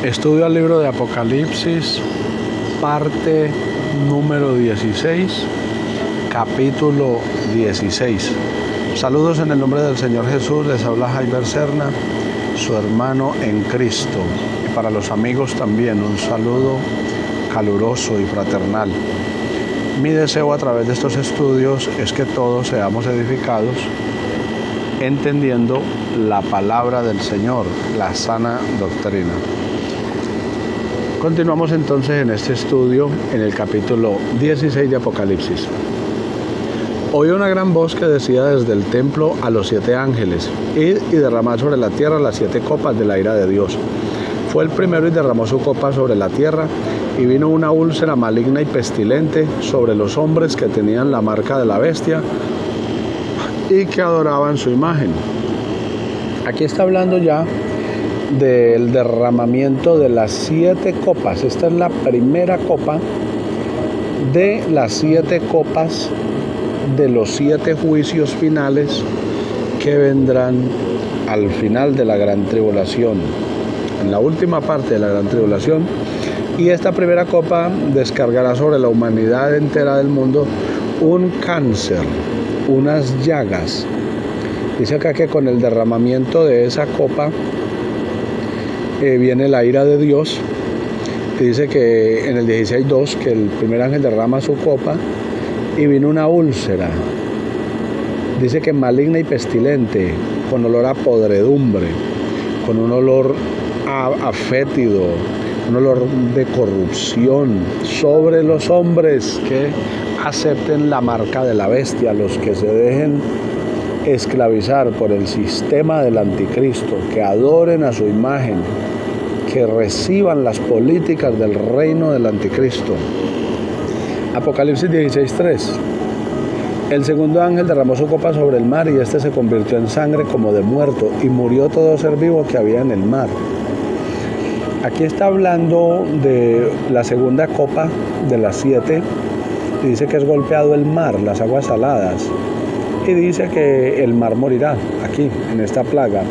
Estudio al libro de Apocalipsis, parte número 16, capítulo 16. Saludos en el nombre del Señor Jesús, les habla Jaime Serna, su hermano en Cristo. Y para los amigos también un saludo caluroso y fraternal. Mi deseo a través de estos estudios es que todos seamos edificados entendiendo la palabra del Señor, la sana doctrina. Continuamos entonces en este estudio en el capítulo 16 de Apocalipsis. Oí una gran voz que decía desde el templo a los 7 ángeles: id y derramad sobre la tierra las 7 copas de la ira de Dios. Fue el primero y derramó su copa sobre la tierra, y vino una úlcera maligna y pestilente sobre los hombres que tenían la marca de la bestia y que adoraban su imagen. Aquí está hablando ya del derramamiento de las 7 copas. Esta es la primera copa de las 7 copas de los 7 juicios finales que vendrán al final de la gran tribulación, en la última parte de la gran tribulación. Y esta primera copa descargará sobre la humanidad entera del mundo un cáncer, unas llagas. Dice acá que con el derramamiento de esa copa viene la ira de Dios. Y dice que en el 16:2 que el primer ángel derrama su copa y vino una úlcera. Dice que maligna y pestilente, con olor a podredumbre, con un olor a fétido, un olor de corrupción sobre los hombres que acepten la marca de la bestia, los que se dejen esclavizar por el sistema del anticristo, que adoren a su imagen, que reciban las políticas del reino del anticristo. Apocalipsis 16:3. El segundo ángel derramó su copa sobre el mar, y éste se convirtió en sangre como de muerto, y murió todo ser vivo que había en el mar. Aquí está hablando de la segunda copa de las 7, y dice que es golpeado el mar, las aguas saladas, y dice que el mar morirá aquí, en esta plaga.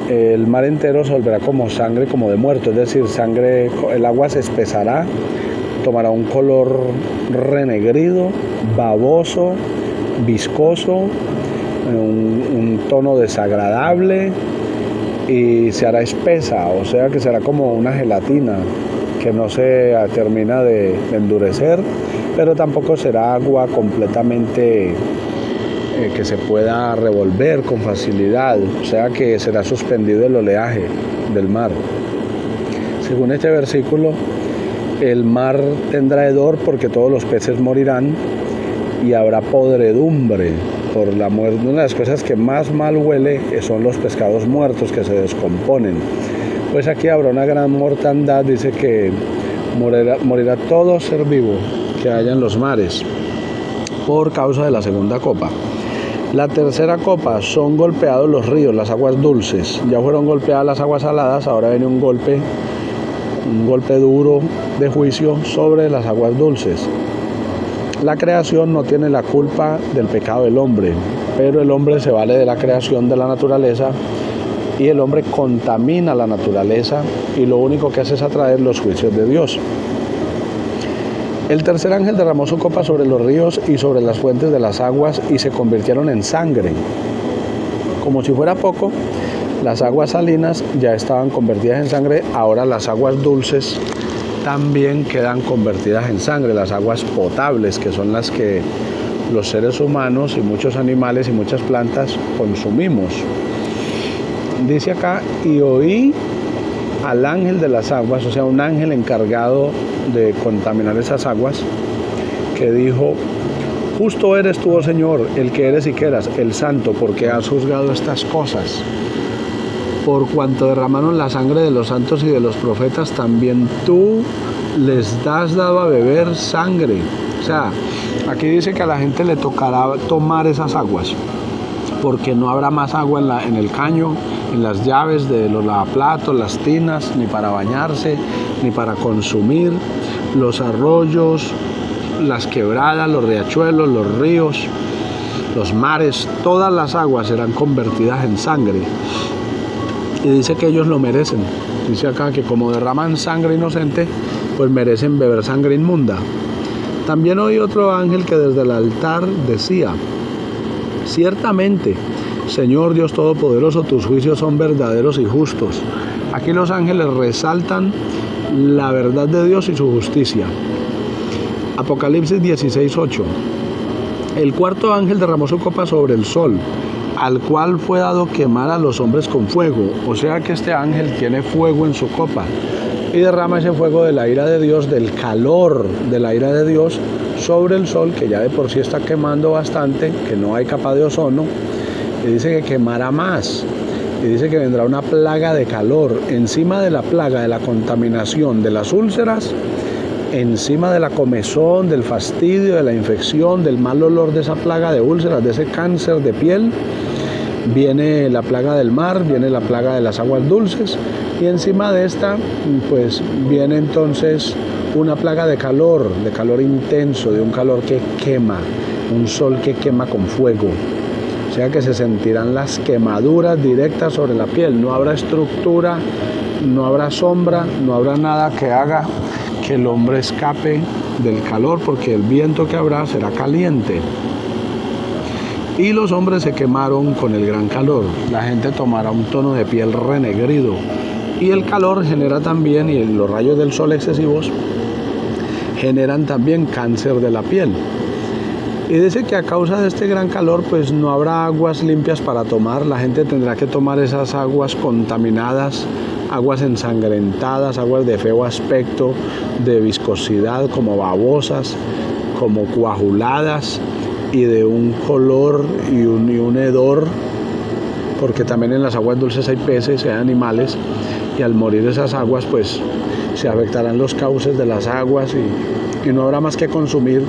El mar entero se volverá como sangre, como de muerto, es decir, sangre, el agua se espesará, tomará un color renegrido, baboso, viscoso, un tono desagradable, y se hará espesa, o sea que será como una gelatina que no se termina de endurecer, pero tampoco será agua completamente que se pueda revolver con facilidad, o sea que será suspendido el oleaje del mar. Según este versículo, el mar tendrá hedor porque todos los peces morirán, y habrá podredumbre por la muerte. Una de las cosas que más mal huele son los pescados muertos que se descomponen. Pues aquí habrá una gran mortandad, dice que morirá todo ser vivo que haya en los mares por causa de la segunda copa. La tercera copa, son golpeados los ríos, las aguas dulces. Ya fueron golpeadas las aguas saladas, ahora viene un golpe duro de juicio sobre las aguas dulces. La creación no tiene la culpa del pecado del hombre, pero el hombre se vale de la creación de la naturaleza, y el hombre contamina la naturaleza, y lo único que hace es atraer los juicios de Dios. El tercer ángel derramó su copa sobre los ríos y sobre las fuentes de las aguas, y se convirtieron en sangre. Como si fuera poco, las aguas salinas ya estaban convertidas en sangre, ahora las aguas dulces también quedan convertidas en sangre, las aguas potables, que son las que los seres humanos y muchos animales y muchas plantas consumimos. Dice acá: y oí al ángel de las aguas, o sea, un ángel encargado de contaminar esas aguas, que dijo: justo eres tú, oh Señor, el que eres y que eras, el santo, porque has juzgado estas cosas. Por cuanto derramaron la sangre de los santos y de los profetas, también tú les has dado a beber sangre. O sea, aquí dice que a la gente le tocará tomar esas aguas, porque no habrá más agua en el caño, en las llaves de los lavaplatos, las tinas, ni para bañarse, ni para consumir. Los arroyos, las quebradas, los riachuelos, los ríos, los mares, todas las aguas serán convertidas en sangre. Y dice que ellos lo merecen, Dice acá que como derraman sangre inocente, pues merecen beber sangre inmunda. También oí otro ángel que desde el altar decía: ciertamente, Señor Dios Todopoderoso, tus juicios son verdaderos y justos. Aquí los ángeles resaltan la verdad de Dios y su justicia. Apocalipsis 16:8. El cuarto ángel derramó su copa sobre el sol, al cual fue dado quemar a los hombres con fuego. O sea que este ángel tiene fuego en su copa y derrama ese fuego de la ira de Dios, del calor de la ira de Dios sobre el sol, que ya de por sí está quemando bastante, que no hay capa de ozono, y dice que quemará más, y dice que vendrá una plaga de calor. Encima de la plaga de la contaminación, de las úlceras, encima de la comezón, del fastidio, de la infección, del mal olor de esa plaga de úlceras, de ese cáncer de piel, viene la plaga del mar, viene la plaga de las aguas dulces, y encima de esta pues viene entonces una plaga de calor intenso, de un calor que quema, un sol que quema con fuego. O sea que se sentirán las quemaduras directas sobre la piel. No habrá estructura, no habrá sombra, no habrá nada que haga que el hombre escape del calor, porque el viento que habrá será caliente. Y los hombres se quemaron con el gran calor. La gente tomará un tono de piel renegrido. Y el calor genera también, y los rayos del sol excesivos generan también cáncer de la piel. Y dice que a causa de este gran calor pues no habrá aguas limpias para tomar. La gente tendrá que tomar esas aguas contaminadas, aguas ensangrentadas, aguas de feo aspecto, de viscosidad, como babosas, como coaguladas, y de un color y un hedor, porque también en las aguas dulces hay peces, hay animales, y al morir esas aguas pues se afectarán los cauces de las aguas y no habrá más que consumir.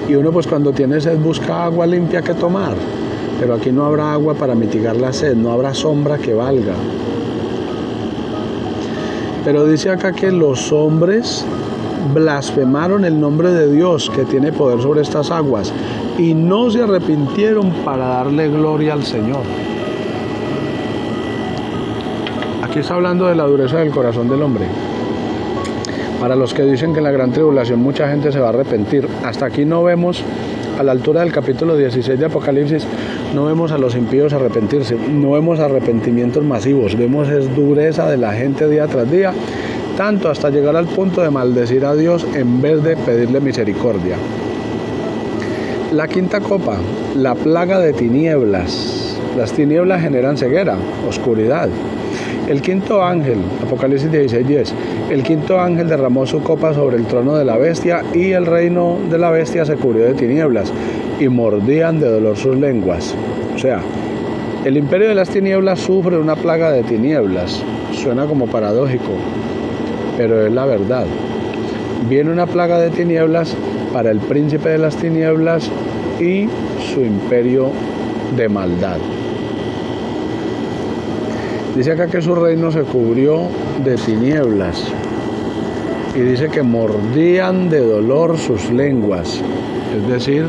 Y uno pues cuando tiene sed busca agua limpia que tomar, pero aquí no habrá agua para mitigar la sed, no habrá sombra que valga. Pero dice acá que los hombres blasfemaron el nombre de Dios, que tiene poder sobre estas aguas, y no se arrepintieron para darle gloria al Señor. Aquí está hablando de la dureza del corazón del hombre. Para los que dicen que en la gran tribulación mucha gente se va a arrepentir, hasta aquí no vemos, a la altura del capítulo 16 de Apocalipsis, no vemos a los impíos arrepentirse, no vemos arrepentimientos masivos, vemos es dureza de la gente día tras día, tanto hasta llegar al punto de maldecir a Dios en vez de pedirle misericordia. La quinta copa, la plaga de tinieblas. Las tinieblas generan ceguera, oscuridad. El quinto ángel, Apocalipsis 16:10, el quinto ángel derramó su copa sobre el trono de la bestia, y el reino de la bestia se cubrió de tinieblas, y mordían de dolor sus lenguas. O sea, el imperio de las tinieblas sufre una plaga de tinieblas. Suena como paradójico, pero es la verdad. Viene una plaga de tinieblas para el príncipe de las tinieblas y su imperio de maldad. Dice acá que su reino se cubrió de tinieblas, y dice que mordían de dolor sus lenguas, es decir,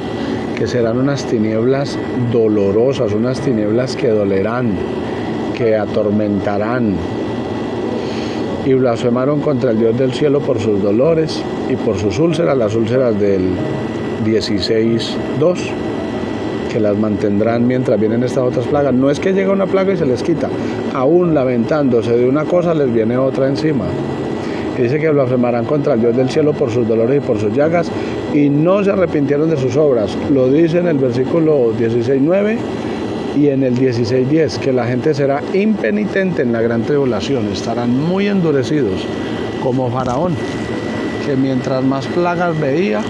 que serán unas tinieblas dolorosas, unas tinieblas que dolerán, que atormentarán. Y blasfemaron contra el Dios del cielo por sus dolores y por sus úlceras, las úlceras del 16:2, que las mantendrán mientras vienen estas otras plagas. No es que llega una plaga y se les quita, aún lamentándose de una cosa les viene otra encima. Y dice que blasfemarán contra el Dios del cielo por sus dolores y por sus llagas, y no se arrepintieron de sus obras. Lo dice en el versículo 16:9 y en el 16:10, que la gente será impenitente en la gran tribulación, estarán muy endurecidos, como Faraón, que mientras más plagas veía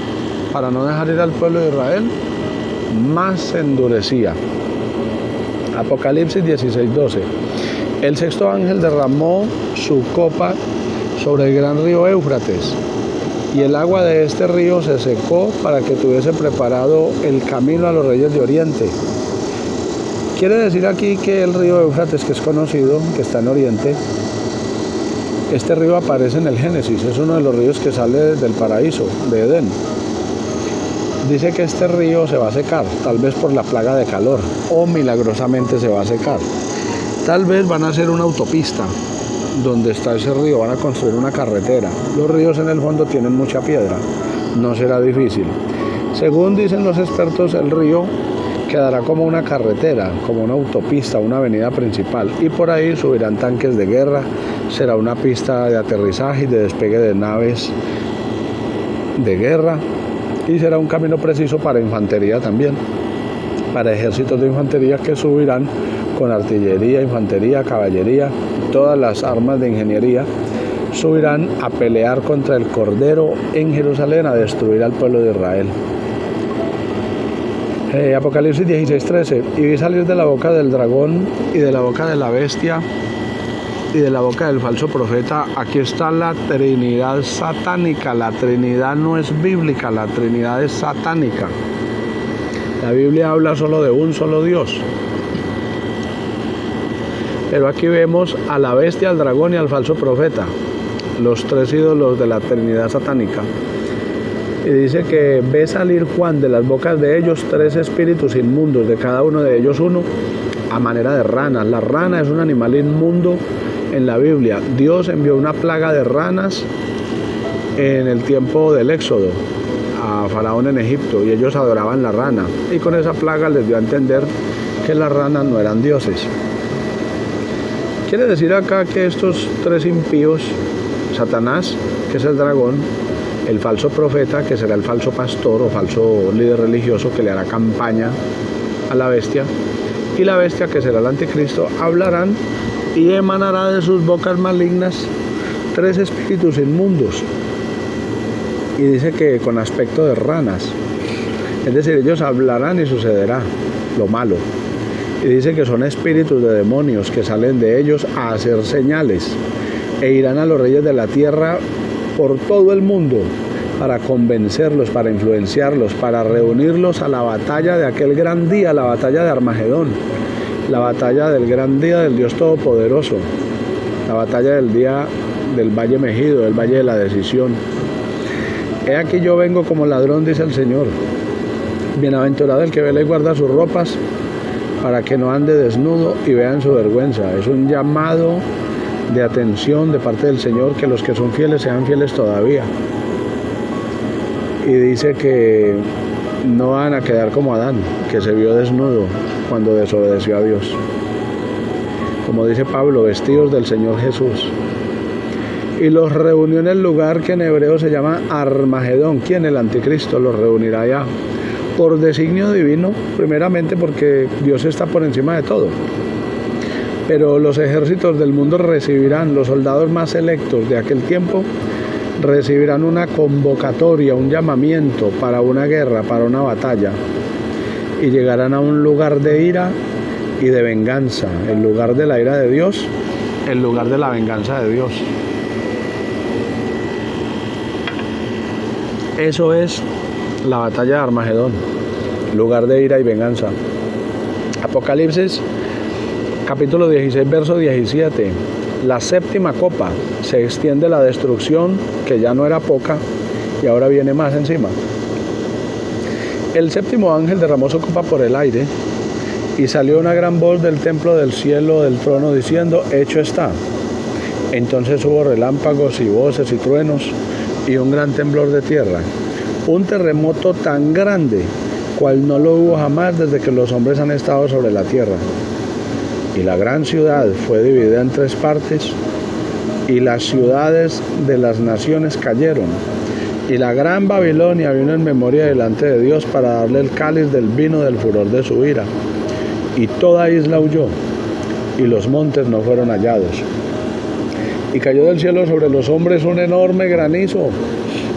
para no dejar ir al pueblo de Israel, más se endurecía. Apocalipsis 16:12. El sexto ángel derramó su copa sobre el gran río Éufrates, y el agua de este río se secó para que tuviese preparado el camino a los reyes de Oriente. Quiere decir aquí que el río Éufrates, que es conocido, que está en Oriente, este río aparece en el Génesis, es uno de los ríos que sale del paraíso, de Edén. Dice que este río se va a secar, tal vez por la plaga de calor, o milagrosamente se va a secar. Tal vez van a hacer una autopista donde está ese río van a construir una carretera. Los ríos en el fondo tienen mucha piedra, no será difícil. Según dicen los expertos, el río quedará como una carretera, como una autopista, una avenida principal, y por ahí subirán tanques de guerra, será una pista de aterrizaje y de despegue de naves de guerra, y será un camino preciso para infantería también, para ejércitos de infantería que subirán con artillería, infantería, caballería, todas las armas de ingeniería, subirán a pelear contra el Cordero en Jerusalén, a destruir al pueblo de Israel. Apocalipsis 16:13, y vi salir de la boca del dragón y de la boca de la bestia y de la boca del falso profeta. Aquí está la Trinidad satánica. La Trinidad no es bíblica, la Trinidad es satánica. La Biblia habla solo de un solo Dios. Pero aquí vemos a la bestia, al dragón y al falso profeta, los tres ídolos de la Trinidad satánica. Y dice que ve salir Juan de las bocas de ellos 3 espíritus inmundos, de cada uno de ellos uno, a manera de ranas. La rana es un animal inmundo en la Biblia. Dios envió una plaga de ranas en el tiempo del Éxodo a Faraón en Egipto, y ellos adoraban la rana, y con esa plaga les dio a entender que las ranas no eran dioses. Quiere decir acá que estos 3 impíos, Satanás, que es el dragón, el falso profeta, que será el falso pastor o falso líder religioso que le hará campaña a la bestia, y la bestia, que será el anticristo, hablarán y emanará de sus bocas malignas 3 espíritus inmundos. Y dice que con aspecto de ranas, es decir, ellos hablarán y sucederá lo malo. Y dice que son espíritus de demonios que salen de ellos a hacer señales, e irán a los reyes de la tierra por todo el mundo para convencerlos, para influenciarlos, para reunirlos a la batalla de aquel gran día, la batalla de Armagedón, la batalla del gran día del Dios Todopoderoso, la batalla del día del Valle Megido, del Valle de la Decisión. He aquí yo vengo como ladrón, dice el Señor. Bienaventurado el que vela y guarda sus ropas, para que no ande desnudo y vean su vergüenza. Es un llamado de atención de parte del Señor, que los que son fieles sean fieles todavía. Y dice que no van a quedar como Adán, que se vio desnudo cuando desobedeció a Dios. Como dice Pablo, vestidos del Señor Jesús. Y los reunió en el lugar que en hebreo se llama Armagedón. ¿Quién? El anticristo los reunirá allá. Por designio divino, primeramente porque Dios está por encima de todo. Pero los ejércitos del mundo recibirán, los soldados más selectos de aquel tiempo, recibirán una convocatoria, un llamamiento para una guerra, para una batalla, y llegarán a un lugar de ira y de venganza, el lugar de la ira de Dios, el lugar de la venganza de Dios. Eso es la batalla de Armagedón, lugar de ira y venganza. Apocalipsis capítulo 16, verso 17. La séptima copa, se extiende la destrucción, que ya no era poca, y ahora viene más encima. El séptimo ángel derramó su copa por el aire, y salió una gran voz del templo del cielo del trono diciendo: hecho está. Entonces hubo relámpagos y voces y truenos, y un gran temblor de tierra, un terremoto tan grande cual no lo hubo jamás desde que los hombres han estado sobre la tierra. Y la gran ciudad fue dividida en 3 partes, y las ciudades de las naciones cayeron. Y la gran Babilonia vino en memoria delante de Dios para darle el cáliz del vino del furor de su ira. Y toda isla huyó, y los montes no fueron hallados. Y cayó del cielo sobre los hombres un enorme granizo,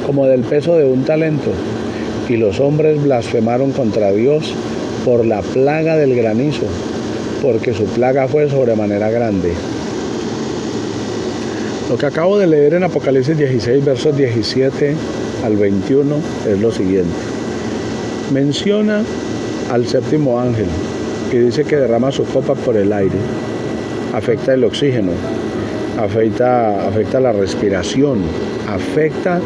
como del peso de un talento. Y los hombres blasfemaron contra Dios por la plaga del granizo, porque su plaga fue sobremanera grande. Lo que acabo de leer en Apocalipsis 16, versos 17 al 21 es lo siguiente. Menciona al séptimo ángel y dice que derrama su copa por el aire. Afecta el oxígeno, afecta la respiración, afecta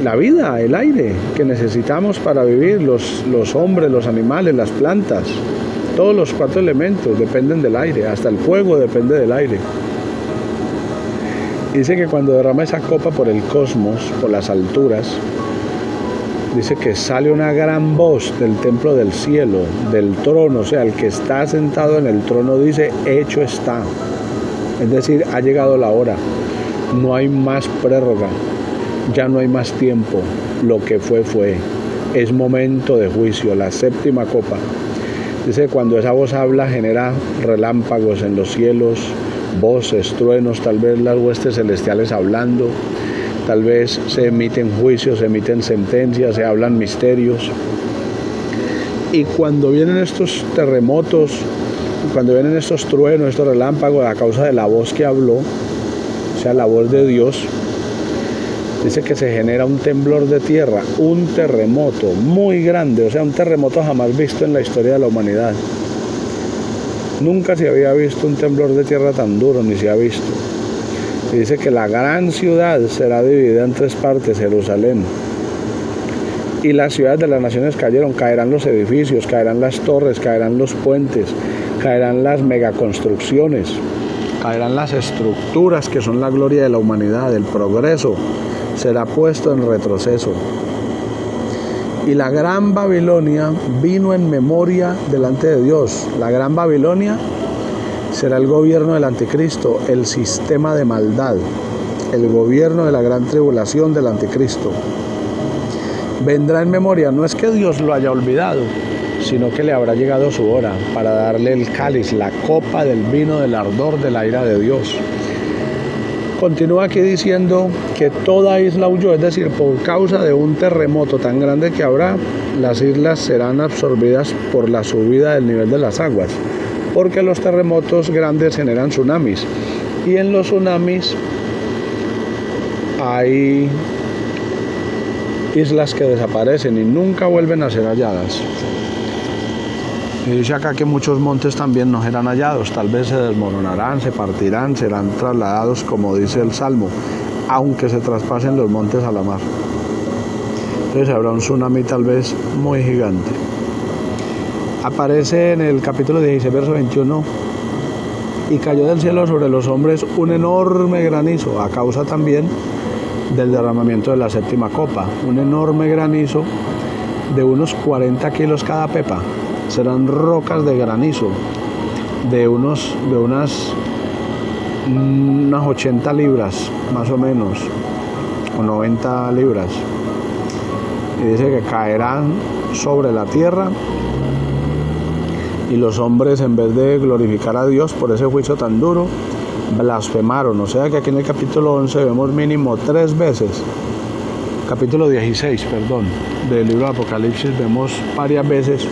la vida, el aire que necesitamos para vivir, los hombres, los animales, las plantas, Todos los 4 elementos dependen del aire, hasta el fuego depende del aire. Dice que cuando derrama esa copa por el cosmos, por las alturas, dice que sale una gran voz del templo del cielo, del trono, o sea, el que está sentado en el trono dice, hecho está. Es decir, ha llegado la hora, no hay más prórroga, ya no hay más tiempo, lo que fue, es momento de juicio, la 7ª copa. Dice que cuando esa voz habla genera relámpagos en los cielos, voces, truenos, tal vez las huestes celestiales hablando, tal vez se emiten juicios, se emiten sentencias, se hablan misterios. Y cuando vienen estos terremotos, cuando vienen estos truenos, estos relámpagos a causa de la voz que habló, o sea, la voz de Dios, dice que se genera un temblor de tierra, un terremoto muy grande, o sea, un terremoto jamás visto en la historia de la humanidad. Nunca se había visto un temblor de tierra tan duro, ni se ha visto. Y dice que la gran ciudad será dividida en 3 partes, Jerusalén. Y las ciudades de las naciones cayeron, caerán los edificios, caerán las torres, caerán los puentes, caerán las megaconstrucciones, caerán las estructuras que son la gloria de la humanidad, el progreso será puesto en retroceso. Y la gran Babilonia vino en memoria delante de Dios. La gran Babilonia será el gobierno del anticristo, el sistema de maldad, el gobierno de la gran tribulación del anticristo. Vendrá en memoria, no es que Dios lo haya olvidado, sino que le habrá llegado su hora para darle el cáliz, la copa del vino del ardor de la ira de Dios. Continúa aquí diciendo que toda isla huyó, es decir, por causa de un terremoto tan grande que habrá, las islas serán absorbidas por la subida del nivel de las aguas, porque los terremotos grandes generan tsunamis, y en los tsunamis hay islas que desaparecen y nunca vuelven a ser halladas. Y dice acá que muchos montes también no serán hallados, tal vez se desmoronarán, se partirán, serán trasladados, como dice el Salmo, aunque se traspasen los montes a la mar. Entonces habrá un tsunami tal vez muy gigante. Aparece en el capítulo 16, verso 21, y cayó del cielo sobre los hombres un enorme granizo, a causa también del derramamiento de la 7ª copa, un enorme granizo de unos 40 kilos cada pepa. Serán rocas de granizo de unas 80 libras más o menos, o 90 libras. Y dice que caerán sobre la tierra, y los hombres, en vez de glorificar a Dios por ese juicio tan duro, blasfemaron. O sea que aquí en el capítulo 11 vemos mínimo 3 veces, capítulo 16, del libro de Apocalipsis, vemos varias veces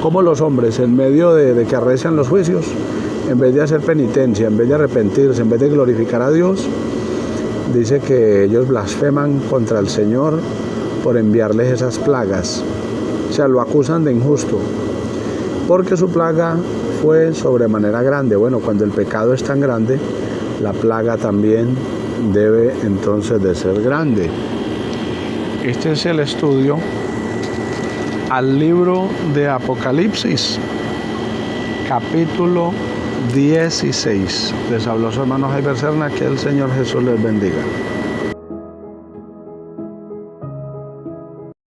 cómo los hombres, en medio de que arrecian los juicios, en vez de hacer penitencia, en vez de arrepentirse, en vez de glorificar a Dios, dice que ellos blasfeman contra el Señor por enviarles esas plagas. O sea, lo acusan de injusto, porque su plaga fue sobremanera grande. Bueno, cuando el pecado es tan grande, la plaga también debe entonces de ser grande. Este es el estudio al libro de Apocalipsis, capítulo 16. Les habló su hermano Jaiber Serna, que el Señor Jesús les bendiga.